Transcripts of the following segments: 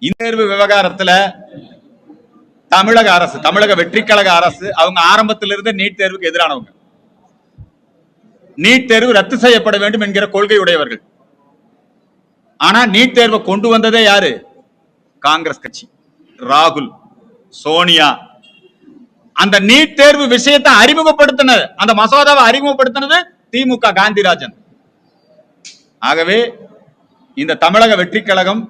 இந்த தேர்வு விவகாரத்துல தமிழக அரசு, தமிழக வெற்றிக்கழக அரசு அவங்க ஆரம்பத்திலிருந்து நீட் தேர்வுக்கு எதிரானவங்க. நீட் தேர்வு ரத்து செய்யப்பட வேண்டும் என்கிற கொள்கை உடையவர்கள். ஆனா நீட் தேர்வை கொண்டு வந்ததே யாரு? காங்கிரஸ் கட்சி, ராகுல், சோனியா. அந்த நீட் தேர்வு விஷயத்தை அறிமுகப்படுத்தினது, அந்த மசோதாவை அறிமுகப்படுத்தினது திமுக, காந்திராஜன். ஆகவே இந்த தமிழக வெற்றிக்கழகம்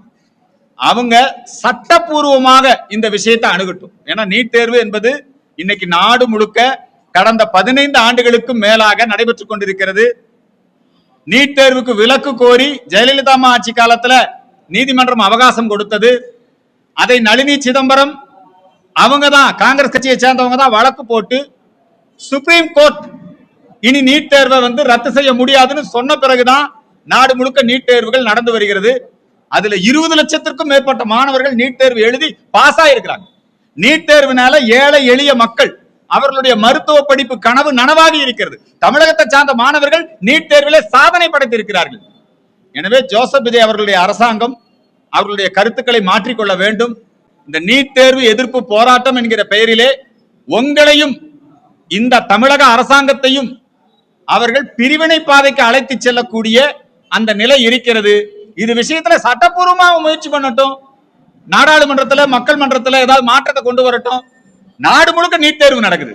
அவங்க சட்டப்பூர்வமாக இந்த விஷயத்தை அணுகட்டும். ஏன்னா நீட் தேர்வு என்பது இன்னைக்கு நாடு முழுக்க கடந்த 15 ஆண்டுகளுக்கும் மேலாக நடைபெற்றுக் கொண்டிருக்கிறது. நீட் தேர்வுக்கு விலக்கு கோரி ஜெயலலிதா அம்மா ஆட்சி காலத்துல நீதிமன்றம் அவகாசம் கொடுத்தது. அதை நளினி சிதம்பரம் அவங்க தான், காங்கிரஸ் கட்சியை சேர்ந்தவங்க தான் வழக்கு போட்டு சுப்ரீம் கோர்ட் இனி நீட் தேர்வை ரத்து செய்ய முடியாதுன்னு சொன்ன பிறகுதான் நாடு முழுக்க நீட் தேர்வுகள் நடந்து வருகிறது. அதுல 20 லட்சத்திற்கும் மேற்பட்ட மாணவர்கள் நீட் தேர்வு எழுதி பாஸ் ஆயிருக்கிறாங்க. நீட் தேர்வுனால ஏழை எளிய மக்கள் அவர்களுடைய மருத்துவ படிப்பு கனவு நனவாகி இருக்கிறது. தமிழகத்தை சார்ந்த மாணவர்கள் நீட் தேர்விலே சாதனை படைத்திருக்கிறார்கள். எனவே ஜோசப் விஜய் அவர்களுடைய அரசாங்கம் அவர்களுடைய கருத்துக்களை மாற்றிக்கொள்ள வேண்டும். இந்த நீட் தேர்வு எதிர்ப்பு போராட்டம் என்கிற பெயரிலே உங்களையும் இந்த தமிழக அரசாங்கத்தையும் அவர்கள் பிரிவினை பாதைக்கு அழைத்து செல்லக்கூடிய அந்த நிலை இருக்கிறது. இது விஷயத்துல சட்டப்பூர்வமா முயற்சி பண்ணட்டும். நாடாளுமன்றத்துல, மக்கள் மன்றத்துல ஏதாவது மாற்றத்தை கொண்டு வரட்டும். நாடு முழுக்க நீட் தேர்வு நடக்குது.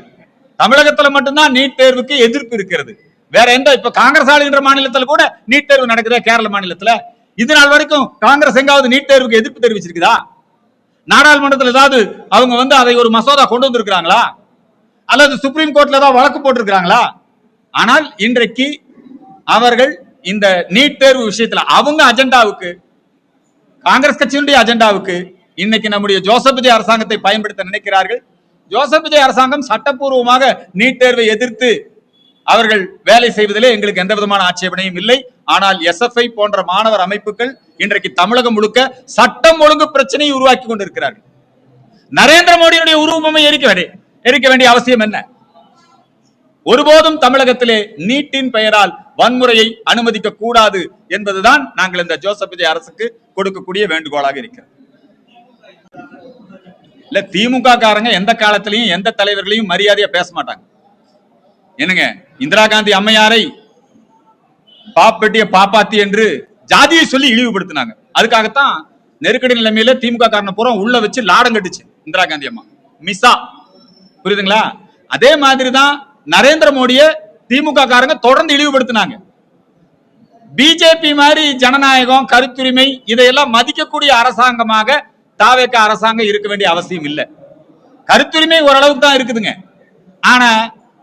தமிழகத்துல மட்டும்தான் நீட் தேர்வுக்கு எதிர்ப்பு இருக்கிறது. வேற எந்த, இப்ப காங்கிரஸ் ஆளுகின்ற மாநிலத்துல கூட நீட் தேர்வு நடக்குது. கேரள மாநிலத்துல இது நாள் வரைக்கும் காங்கிரஸ் எங்காவது நீட் தேர்வுக்கு எதிர்ப்பு தெரிவிச்சிருக்குதா? நாடாளுமன்றத்தில் ஏதாவது அவங்க அதை ஒரு மசோதா கொண்டு வந்திருக்கிறாங்களா? அல்லது சுப்ரீம் கோர்ட்ல ஏதாவது வழக்கு போட்டிருக்கிறாங்களா? ஆனால் இன்றைக்கு அவர்கள் இந்த நீட் தேர்வு விஷயத்துல அவங்க அஜெண்டாவுக்கு, காங்கிரஸ் கட்சியினுடைய அஜெண்டாவுக்கு இன்னைக்கு நம்முடைய ஜோசப் விஜய் அரசாங்கத்தை பயன்படுத்த நினைக்கிறார்கள். ஜோசப் விஜய் அரசாங்கம் சட்டப்பூர்வமாக நீட் தேர்வை எதிர்த்து அவர்கள் வேலை செய்வதிலே எங்களுக்கு எந்த விதமான ஆட்சேபனையும் இல்லை. ஆனால் எஸ்எஃப்ஐ போன்ற மாணவர் அமைப்புகள் இன்றைக்கு தமிழகம் முழுக்க சட்டம் ஒழுங்கு பிரச்சனையை உருவாக்கி கொண்டிருக்கிறார்கள். நரேந்திர மோடியுடைய உருவமை எரிக்க வேண்டிய அவசியம் என்ன? ஒருபோதும் தமிழகத்திலே நீட்டின் பெயரால் வன்முறையை அனுமதிக்க கூடாது என்பதுதான் நாங்கள் இந்த ஜோசப் விஜய் அரசுக்கு கொடுக்கக்கூடிய வேண்டுகோளாக இருக்கிறது. இல்ல, திமுக காரங்க எந்த காலத்திலையும் எந்த தலைவர்களையும் மரியாதையா பேச மாட்டாங்க. என்னங்க, இந்திரா காந்தி அம்மையாரை பாப்பெட்டிய பாப்பாத்தி என்று ஜாதியை சொல்லி இழிவுபடுத்தினாங்க. அதுக்காகத்தான் நெருக்கடி நிலைமையில திமுக காரனை பூரா உள்ள வச்சு லாடம் கட்டுச்சு இந்திரா காந்தி அம்மா, மிஸ்ஸா. புரியுதுங்களா? அதே மாதிரிதான் நரேந்திர மோடியை திமுக காரங்க தொடர்ந்து இழிவுபடுத்தினாங்க. பிஜேபி மாதிரி ஜனநாயகம், கருத்துரிமை இதையெல்லாம் மதிக்கக்கூடிய அரசாங்கமாக தாவேக அரசாங்கம் இருக்க வேண்டிய அவசியம் இல்லை. கருத்துரிமை ஓரளவுக்கு தான் இருக்குதுங்க. ஆனா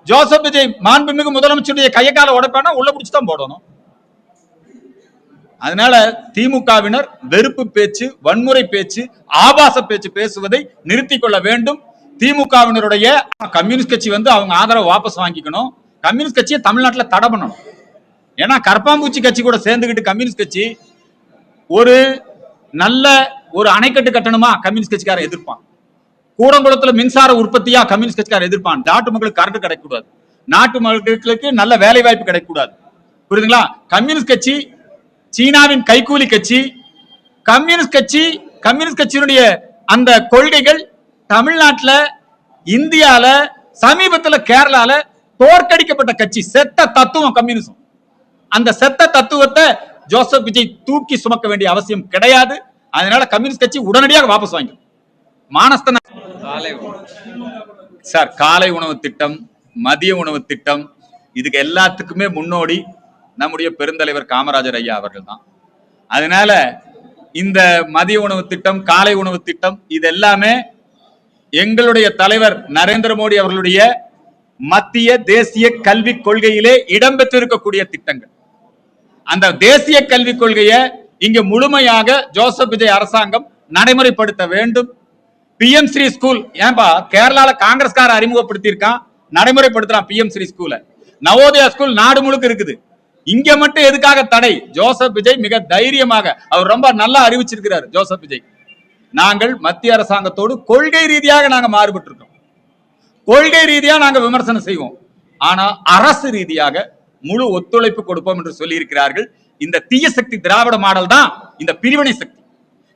ஜோசப் விஜய் மாண்புமிகு முதலமைச்சருடைய கையக்கால உடைப்பானா உள்ள பிடிச்சுதான் போடணும். அதனால திமுகவினர் வெறுப்பு பேச்சு, வன்முறை பேச்சு, ஆபாச பேச்சு பேசுவதை நிறுத்திக் கொள்ள வேண்டும். திமுகவினருடைய கம்யூனிஸ்ட் கட்சி அவங்க ஆதரவை வாபஸ் வாங்கிக்கணும். கம்யூனிஸ்ட் கட்சியை தமிழ்நாட்டில் தடை பண்ணணும். ஏன்னா கற்பாம்பூச்சி கட்சி கூட சேர்ந்துகிட்டு கம்யூனிஸ்ட் கட்சி ஒரு நல்ல ஒரு அணைக்கட்டு கட்டணுமா கம்யூனிஸ்ட் கட்சிக்காரன் எதிர்ப்பான். கூடங்குளத்துல மின்சார உற்பத்தியா கம்யூனிஸ்ட் கட்சிக்காரன் எதிர்ப்பான். நாட்டு மக்களுக்கு கரண்ட் கிடைக்கக்கூடாது, நாட்டு மக்களுக்கு நல்ல வேலை வாய்ப்பு கிடைக்கக்கூடாது. புரியுதுங்களா? கம்யூனிஸ்ட் கட்சி சீனாவின் கைகூலி கட்சி. கம்யூனிஸ்ட் கட்சியினுடைய அந்த கொள்கைகள் தமிழ்நாட்டில், இந்தியால, சமீபத்தில் கேரளால தோற்கடிக்கப்பட்ட கட்சி. செத்த தத்துவம் கம்யூனிசம். அந்த செத்த தத்துவத்தை ஜோசப் விஜய் தூக்கி சுமக்க வேண்டிய அவசியம் கிடையாது. அதனால கம்யூனிஸ்ட் கட்சி உடனடியாக வாபஸ் வாங்கிடும். மானஸ்தன சார், காலை உணவு திட்டம், மதிய உணவு திட்டம், இதுக்கு எல்லாத்துக்குமே முன்னோடி நம்முடைய பெருந்தலைவர் காமராஜர் ஐயா அவர்கள் தான். அதனால இந்த மதிய உணவு திட்டம், காலை உணவு திட்டம் இது எல்லாமே எங்களுடைய தலைவர் நரேந்திர மோடி அவர்களுடைய மத்திய தேசிய கல்விக் கொள்கையிலே இடம்பெற்றிருக்கக்கூடிய திட்டங்கள். அந்த தேசிய கல்விக் கொள்கையை இங்க முழுமையாக ஜோசப் விஜய் அரசாங்கம் நடைமுறைப்படுத்த வேண்டும். PM ஸ்ரீ ஸ்கூல், ஏன்பா கேரளால காங்கிரஸ்கார அறிமுகப்படுத்தி இருக்கான், நடைமுறைப்படுத்தலாம் PM ஸ்ரீ ஸ்கூல. நவோதயா ஸ்கூல் நாடு முழுக்க இருக்குது. இங்க மட்டும் எதுக்காக தடை? ஜோசப் விஜய் மிக தைரியமாக, அவர் ரொம்ப நல்லா அறிவிச்சிருக்கிறார் ஜோசப் விஜய். நாங்கள் மத்திய அரசாங்கத்தோடு கொள்கை ரீதியாக நாங்க மாறுபட்டு இருக்கோம். கொள்கை ரீதியாக நாங்க விமர்சனம் செய்வோம். ஆனா அரசு ரீதியாக முழு ஒத்துழைப்பு கொடுப்போம் என்று சொல்லி இருக்கிறார்கள். இந்த தீய சக்தி திராவிட மாடல் தான் இந்த பிரிவினை சக்தி.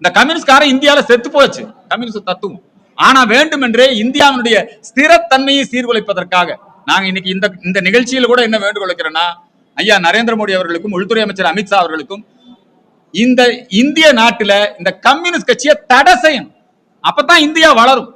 இந்த கம்யூனிஸ்ட்காரன் இந்தியாவில செத்து போச்சு கம்யூனிஸ்ட் தத்துவம். ஆனா வேண்டுமென்றே இந்தியாவினுடைய ஸ்திரத்தன்மையை சீர்குலைப்பதற்காக நாங்க இன்னைக்கு இந்த நிகழ்ச்சியில் கூட என்ன வேண்டுகோள் வைக்கிறேன்னா, ஐயா நரேந்திர மோடி அவர்களுக்கும் உள்துறை அமைச்சர் அமித்ஷா அவர்களுக்கும் இந்த இந்திய நாட்டுல இந்த கம்யூனிஸ்ட் கட்சியை தடை செய்யணும். அப்பதான் இந்தியா வளரும்.